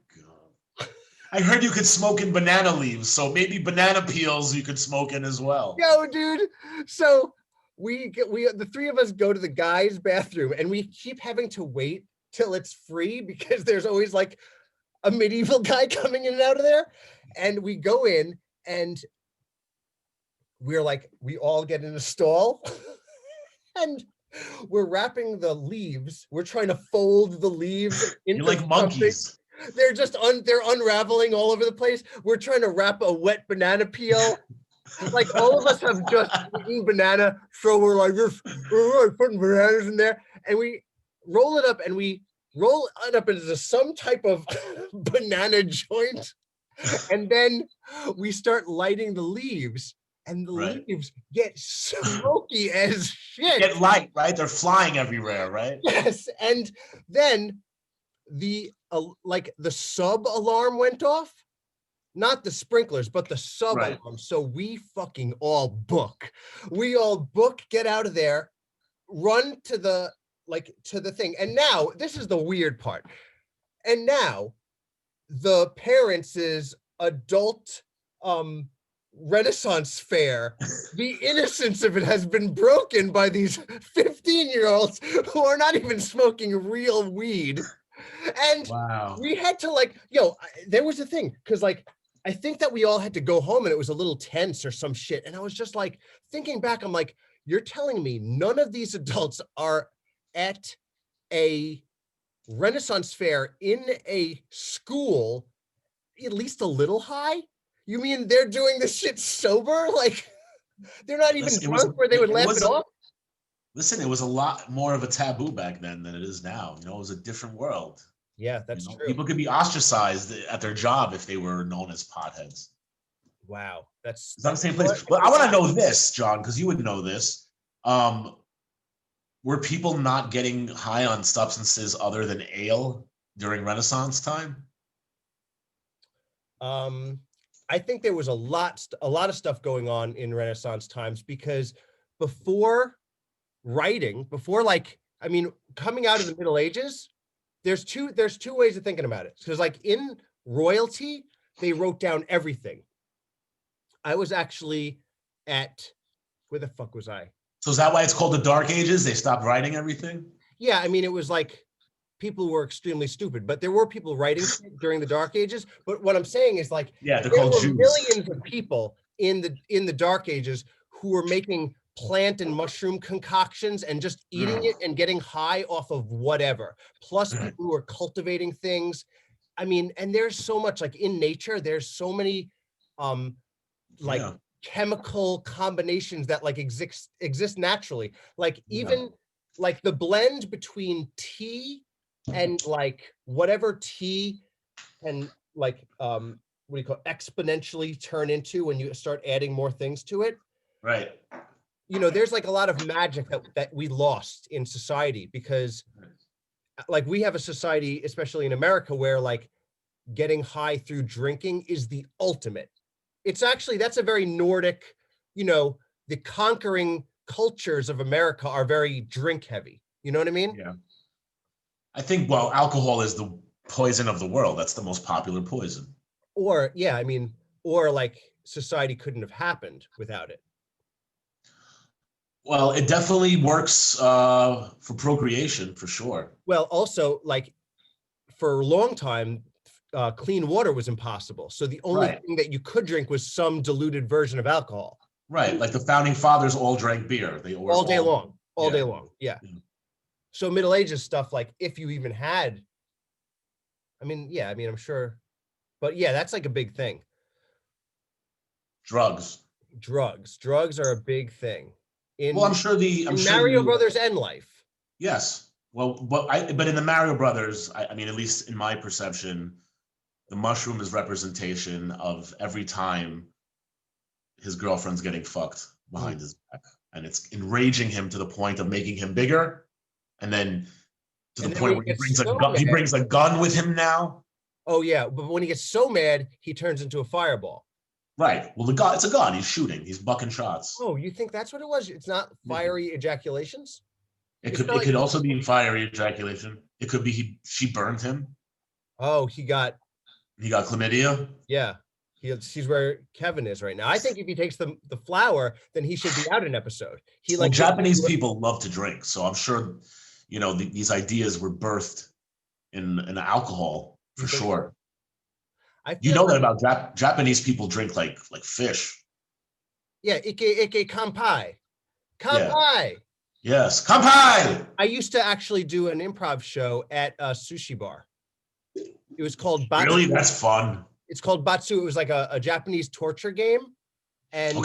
I heard you could smoke in banana leaves, so maybe banana peels you could smoke in as well. Yo, dude. So the three of us go to the guys' bathroom, and we keep having to wait till it's free because there's always like a medieval guy coming in and out of there. And we go in, and we're like, we all get in a stall and we're wrapping the leaves. We're trying to fold the leaves into You're like monkeys. They're just they're unraveling all over the place. We're trying to wrap a wet banana peel. Like all of us have just eaten banana, so we're like this. We're like putting bananas in there, and we roll it up, and we roll it up into some type of banana joint, and then we start lighting the leaves, and the leaves get smoky as shit. Get light, right? They're flying everywhere, right? Yes, and then the like the sub alarm went off, not the sprinklers, but the sub alarm. So we fucking all book. We all book, get out of there, run to the thing. And now this is the weird part. And now the parents' adult Renaissance fair, the innocence of it has been broken by these 15-year-olds who are not even smoking real weed. And we had to there was a thing, because I think that we all had to go home, and it was a little tense or some shit. And I was just like, thinking back, I'm like, you're telling me none of these adults are at a Renaissance fair in a school at least a little high? You mean they're doing this shit sober? Like, they're not even drunk where they would laugh it off? Listen, it was a lot more of a taboo back then than it is now. You know, it was a different world. Yeah, that's true. People could be ostracized at their job if they were known as potheads. Wow, that's not the same place. But I want to know this, John, because you would know this. Were people not getting high on substances other than ale during Renaissance time? I think there was a lot of stuff going on in Renaissance times, because before writing, coming out of the Middle Ages, there's two ways of thinking about it. Because in royalty, they wrote down everything. I was actually at, where the fuck was I? So is that why it's called the Dark Ages? They stopped writing everything? Yeah, it was like people were extremely stupid, but there were people writing during the Dark Ages. But what I'm saying is they're called Jews. Millions of people in the Dark Ages who were making plant and mushroom concoctions and just eating it and getting high off of whatever. Plus people who are cultivating things. And there's so much in nature, there's so many chemical combinations that exist naturally. Even the blend between tea and whatever tea and what do you call it, exponentially turn into when you start adding more things to it. Right. there's like a lot of magic that we lost in society because like we have a society, especially in America, where like getting high through drinking is the ultimate. It's actually, that's a very Nordic, the conquering cultures of America are very drink heavy. You know what I mean? Yeah. I think, well, alcohol is the poison of the world. That's the most popular poison. Or, yeah, I mean, or like society couldn't have happened without it. Well, it definitely works for procreation, for sure. Well, also, like for a long time, clean water was impossible. So the only Right. thing that you could drink was some diluted version of alcohol. Right. Like the founding fathers all drank beer. They were All day long. All day Yeah. long. Yeah. Yeah. So Middle Ages stuff, like if you even had, I mean, I'm sure, but yeah, that's like a big thing. Drugs. Drugs are a big thing Well, I'm sure in Mario Brothers and life. Yes. Well, but in the Mario Brothers, I mean, at least in my perception, the mushroom is representation of every time his girlfriend's getting fucked behind his back, and it's enraging him to the point of making him bigger, and then to the point where he brings a gun with him now. Oh yeah, but when he gets so mad, he turns into a fireball. Right. Well, the gun, it's a gun. He's shooting. He's bucking shots. Oh, you think that's what it was? It's not fiery ejaculations? It could also be fiery ejaculation. It could be she burned him. Oh, he got chlamydia. Yeah. He's where Kevin is right now. I think if he takes the flower, then he should be out an episode. Japanese people love to drink, so I'm sure, these ideas were birthed in alcohol for sure. You know that about Japanese people drink like fish. Yeah, ike kampai. Kampai. Yeah. Yes, kampai. I used to actually do an improv show at a sushi bar. It was called Batsu. Really? That's fun. It's called Batsu. It was like a Japanese torture game. And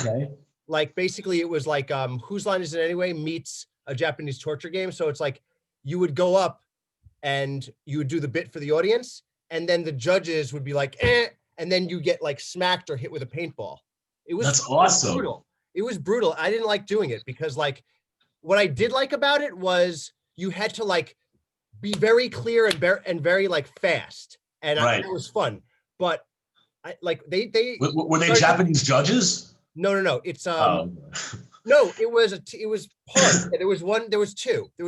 like basically it was like Whose Line Is It Anyway meets a Japanese torture game. So it's like you would go up and you would do the bit for the audience, and then the judges would be like, and then you get like smacked or hit with a paintball. That's awesome. Brutal. It was brutal. I didn't like doing it because like what I did like about it was you had to like be very clear and very like fast, and it was fun. But I like they were they Japanese judges? No. It's no, it was part. There was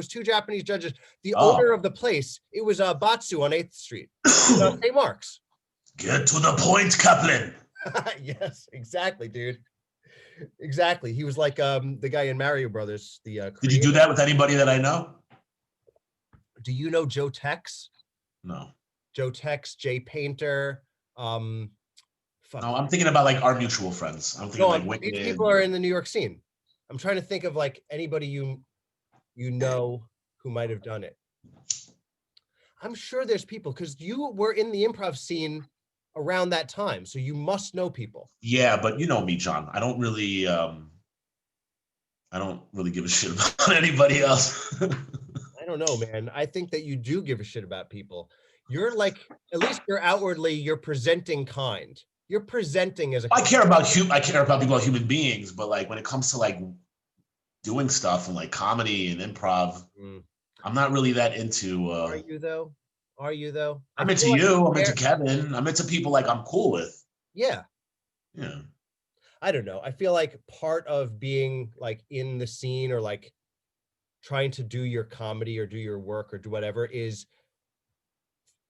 two Japanese judges. The owner of the place, it was Batsu on 8th Street. St. Mark's. Get to the point, Kaplan. Yes, exactly, dude. Exactly. He was like the guy in Mario Brothers. Did you do that with anybody that I know? Do you know Joe Tex? No. Joe Tex, Jay Painter. No, I'm thinking about like our mutual friends. I'm thinking like Wicked. These people are in the New York scene. I'm trying to think of like anybody you know who might have done it. I'm sure there's people because you were in the improv scene around that time, so you must know people. Yeah, but you know me, John. I don't really give a shit about anybody else. I don't know, man. I think that you do give a shit about people. You're like, at least you're presenting kind. You're presenting as a. I care about people, human beings, but like when it comes to like doing stuff and like comedy and improv, I'm not really that into. Are you though? I'm into you. I'm into Kevin. I'm into people like I'm cool with. Yeah. Yeah. I don't know. I feel like part of being like in the scene or like trying to do your comedy or do your work or do whatever is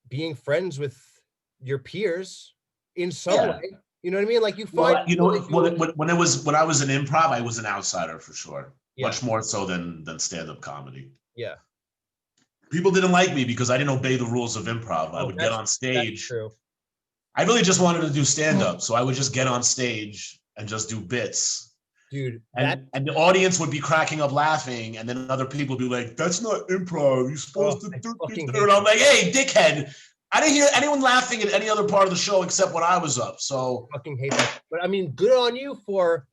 being friends with your peers in some way. You know what I mean? Like you find when I was in improv, I was an outsider for sure. Yeah. Much more so than stand-up comedy. Yeah. People didn't like me because I didn't obey the rules of improv. I would get on stage. That's true. I really just wanted to do stand-up, so I would just get on stage and just do bits. Dude, and the audience would be cracking up laughing, and then other people would be like, "That's not improv. You're supposed to do this." And I'm like, "Hey, dickhead! I didn't hear anyone laughing at any other part of the show except when I was up." So I fucking hate that. But I mean, good on you for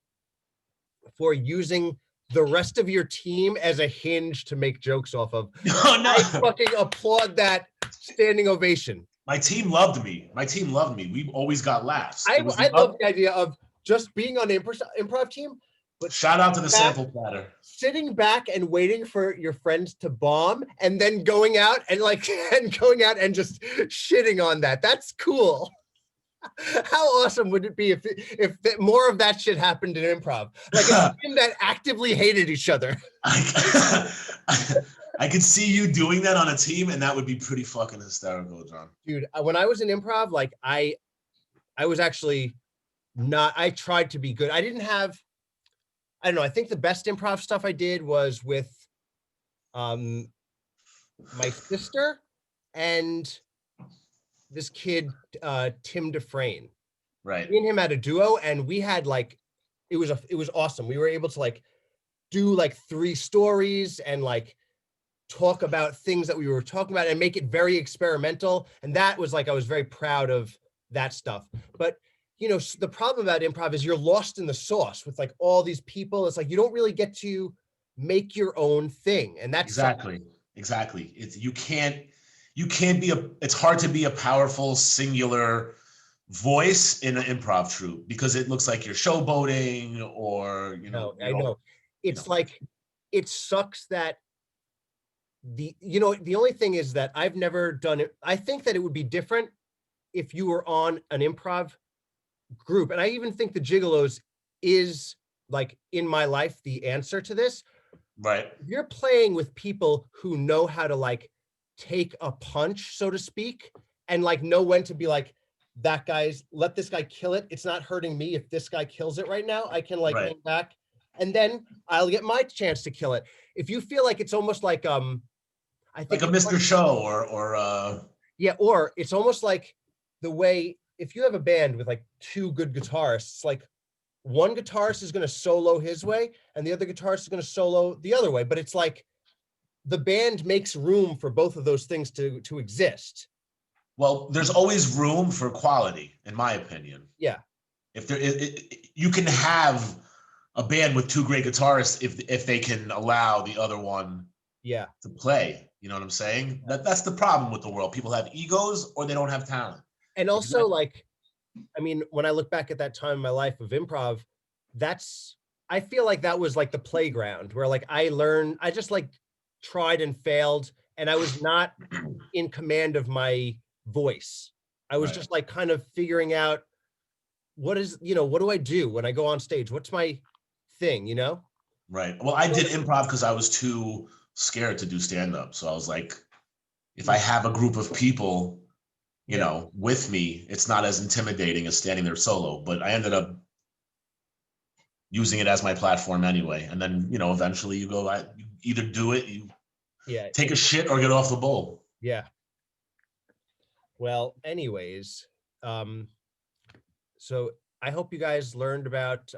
using the rest of your team as a hinge to make jokes off of. No. I fucking applaud that standing ovation. My team loved me. We always got laughs. I love the idea of just being on the improv team, But shout out to the sample platter. Sitting back and waiting for your friends to bomb and then going out and just shitting on that. That's cool. How awesome would it be if more of that shit happened in improv? Like a team that actively hated each other. I could see you doing that on a team, and that would be pretty fucking hysterical, John. Dude, when I was in improv, like I was actually not, I tried to be good. I don't know. I think the best improv stuff I did was with my sister and this kid, Tim Dufresne. Right. Me and him had a duo, and we had like, it was awesome. We were able to like do like 3 stories and like talk about things that we were talking about and make it very experimental. And that was like, I was very proud of that stuff. But you know, the problem about improv is you're lost in the sauce with like all these people. It's like, you don't really get to make your own thing. And that's exactly. It's, you can't be it's hard to be a powerful singular voice in an improv troupe because it looks like you're showboating or, you know. I know. It's like, it sucks that the only thing is that I've never done it. I think that it would be different if you were on an improv group. And I even think the Gigolos is like in my life, the answer to this. Right. If you're playing with people who know how to like take a punch, so to speak, and like know when to be like, let this guy kill it. It's not hurting me. If this guy kills it right now, I can like lean back and then I'll get my chance to kill it. If you feel like it's almost like, I think like a Mr. Show or yeah, or it's almost like the way, if you have a band with like 2 good guitarists, like one guitarist is going to solo his way and the other guitarist is going to solo the other way. But it's like the band makes room for both of those things to exist. Well, there's always room for quality, in my opinion. Yeah. If there is, you can have a band with 2 great guitarists if they can allow the other one to play. You know what I'm saying? That's the problem with the world. People have egos or they don't have talent. And also, like, I mean, when I look back at that time in my life of improv, I feel like that was like the playground where like I just like tried and failed, and I was not in command of my voice. I was just like kind of figuring out what do I do when I go on stage? What's my thing, you know? Right. Well, I did improv because I was too scared to do stand-up. So I was like, if I have a group of people, you know, with me, it's not as intimidating as standing there solo. But I ended up using it as my platform anyway. And then, you know, eventually you either do it, you take a shit or get off the bowl. Yeah. Well, anyways, so I hope you guys learned about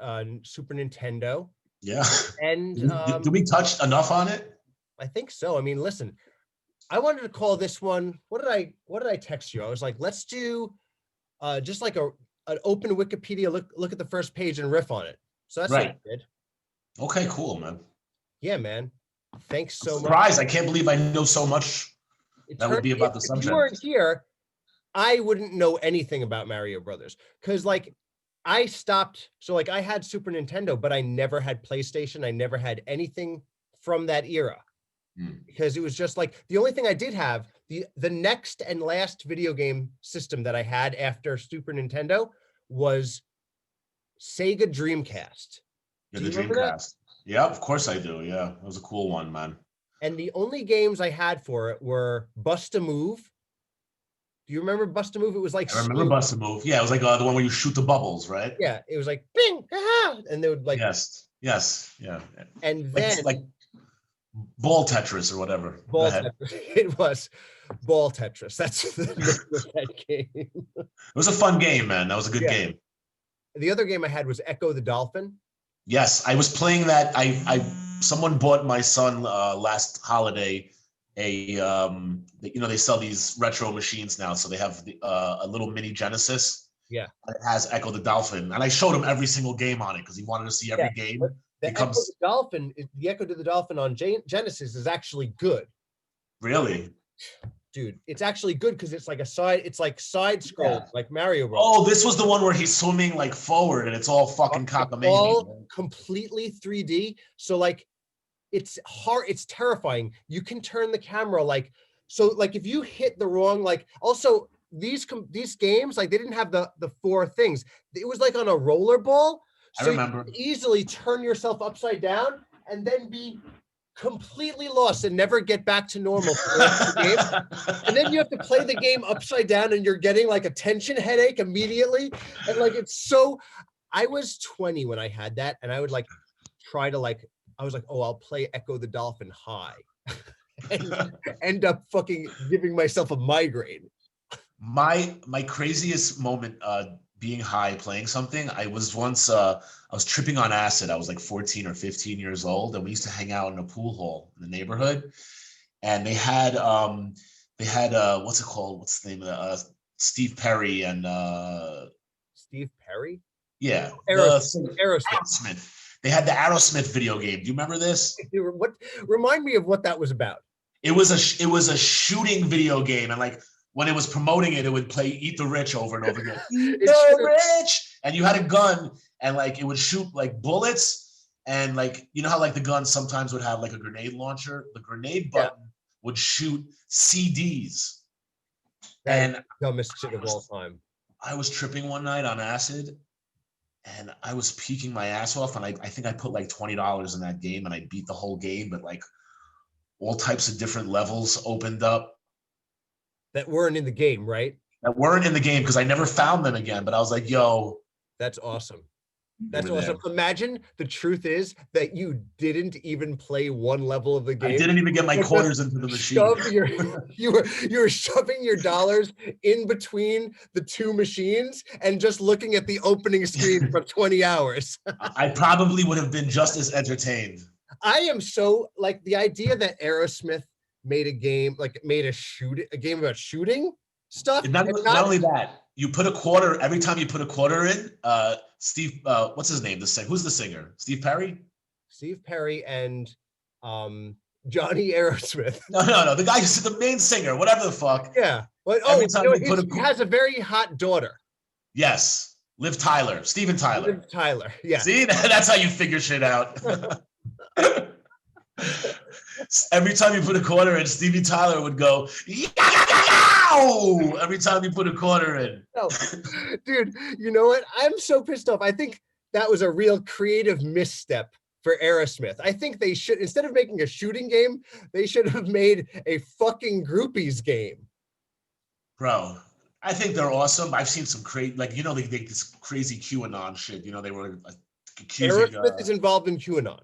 Super Nintendo. Yeah. And did we touch enough on it? I think so. I mean, listen, I wanted to call this one. What did I text you? I was like, let's do just like an open Wikipedia look at the first page and riff on it. So that's what I did. Okay, cool, man. Yeah, man. Thanks so much. Surprised. I can't believe I know so much that would be about the subject. If you weren't here, I wouldn't know anything about Mario Brothers because like I stopped. So like I had Super Nintendo, but I never had PlayStation. I never had anything from that era because it was just like the only thing I did have, the next and last video game system that I had after Super Nintendo was Sega Dreamcast. Yeah, the Dreamcast. Yeah, of course I do. Yeah, it was a cool one, man. And the only games I had for it were Bust a Move. Do you remember Bust a Move? It was like I remember Bust a Move. Yeah, it was like the one where you shoot the bubbles, right? Yeah, it was like bing, aha, and they would like yes, yeah. And then like Ball Tetris or whatever. Ball Tetris. It was Ball Tetris. That's the name of that game. It was a fun game, man. That was a good game. The other game I had was Echo the Dolphin. Yes, I was playing that. Someone bought my son last holiday they sell these retro machines now, so they have a little mini Genesis. Yeah, it has Echo the Dolphin, and I showed him every single game on it because he wanted to see every game. The Echo to the Dolphin on Genesis is actually good. Really? Dude, it's actually good because it's like side scroll, like Mario Bros. Oh, this was the one where he's swimming like forward and it's all fucking cockamamie. All completely 3D. So like it's hard, it's terrifying. You can turn the camera like so like if you hit the wrong, like also these games, like they didn't have the 4 things. It was like on a roller ball. So I remember. you could easily turn yourself upside down and then be completely lost and never get back to normal for the rest of the game. And then you have to play the game upside down and you're getting like a tension headache immediately. And like, it's so, I was 20 when I had that. And I would like try to like, I was like, oh, I'll play Echo the Dolphin high and end up fucking giving myself a migraine. My craziest moment being high playing something, I was once I was tripping on acid. I was like 14 or 15 years old, and we used to hang out in a pool hall in the neighborhood, and they had what's it called? What's the name of Steve Perry and Steve Perry? Yeah, Aerosmith. They had the Aerosmith video game. Do you remember this? What? Remind me of what that was about. It was a shooting video game, and like when it was promoting it, it would play "Eat the Rich" over and over again. Eat the rich, and you had a gun, and like it would shoot like bullets, and like you know how like the gun sometimes would have like a grenade launcher. The grenade button would shoot CDs. That dumbest shit of all time. I was tripping one night on acid, and I was peeking my ass off, and I think I put like $20 in that game, and I beat the whole game, but like all types of different levels opened up. That weren't in the game, right? That weren't in the game because I never found them again, but I was like, yo. That's awesome. That's awesome. There. Imagine the truth is that you didn't even play one level of the game. I didn't even get my quarters into the machine. You were shoving your dollars in between the 2 machines and just looking at the opening screen for 20 hours. I probably would have been just as entertained. I am so like the idea that Aerosmith made a game, like made a game about shooting stuff. Not only that, you put a quarter every time you put a quarter in. Steve, what's his name? Who's the singer? Steve Perry. Steve Perry and Johnny Aerosmith. No. The guy who's the main singer, whatever the fuck. Yeah. But he has a very hot daughter. Yes, Liv Tyler, Steven Tyler. Liv Tyler. Yeah. See, that's how you figure shit out. Every time you put a quarter in, Stevie Tyler would go, yow! Every time you put a quarter in. No. Dude, you know what? I'm so pissed off. I think that was a real creative misstep for Aerosmith. I think they should, instead of making a shooting game, they should have made a fucking groupies game. Bro, I think they're awesome. I've seen some crazy, like, you know, they this crazy QAnon shit. You know, they were accusing. Aerosmith is involved in QAnon.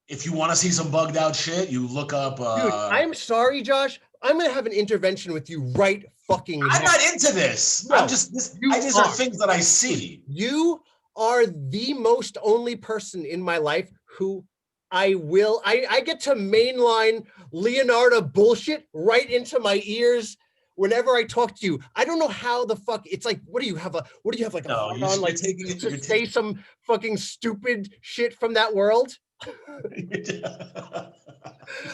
If you want to see some bugged out shit, you look up. Dude, I'm sorry, Josh. I'm gonna have an intervention with you right fucking now. I'm not into this. No, these are things that I see. You are the most only person in my life who I get to mainline Leonardo bullshit right into my ears whenever I talk to you. I don't know how the fuck it's like. What do you have like like to say some fucking stupid shit from that world?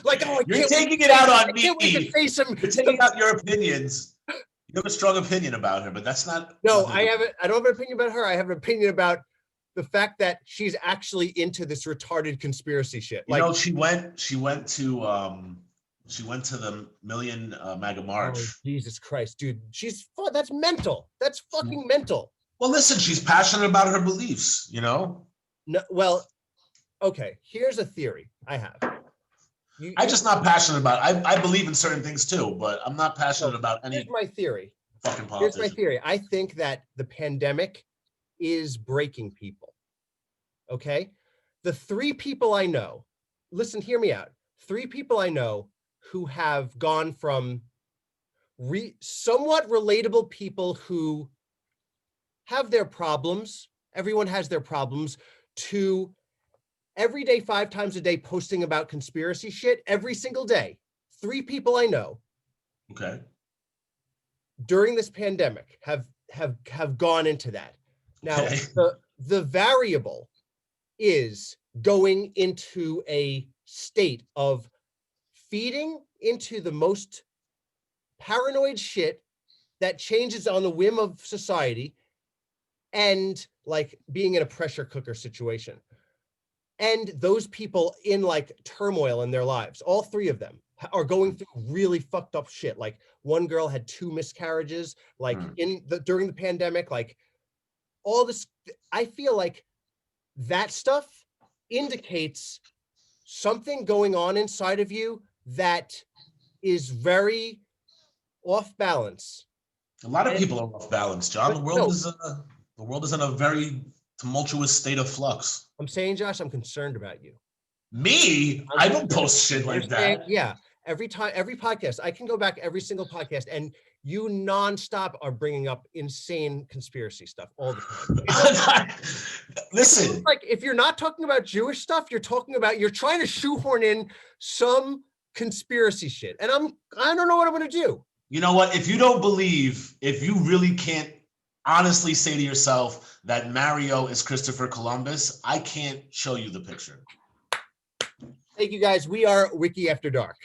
Like, oh, you're taking it out on me. You're taking out your opinions. You have a strong opinion about her, but that's not. No, I don't have an opinion about her. I have an opinion about the fact that she's actually into this retarded conspiracy shit. Like, you know, she went to the Million MAGA March. Oh, Jesus Christ, dude, that's mental. That's fucking mental. Well, listen, she's passionate about her beliefs. You know. No, well. Okay, here's a theory I have. I'm just not passionate about it. I believe in certain things too, but I'm not passionate about any. Here's my theory. Fucking politics. Here's my theory. I think that the pandemic is breaking people. Okay? The 3 people I know, listen, hear me out. 3 people I know who have gone from somewhat relatable people who have their problems, everyone has their problems, to every day, 5 times a day, posting about conspiracy shit every single day. 3 people I know. Okay. During this pandemic have gone into that. Now, okay. the variable is going into a state of feeding into the most paranoid shit that changes on the whim of society, and like being in a pressure cooker situation. And those people in like turmoil in their lives, all three of them are going through really fucked up shit. Like one girl had 2 miscarriages, like during the pandemic, like all this. I feel like that stuff indicates something going on inside of you that is very off balance. A lot of people are off balance, John. The world is in a very tumultuous state of flux. I'm saying, Josh, I'm concerned about you. Me? I don't post shit like that. Yeah. Every podcast, I can go back every single podcast, and you nonstop are bringing up insane conspiracy stuff all the time. Listen, like if you're not talking about Jewish stuff, you're trying to shoehorn in some conspiracy shit, and I don't know what I'm going to do. You know what? If you really can't honestly say to yourself that Mario is Christopher Columbus, I can't show you the picture. Thank you guys. We are Wiki After Dark.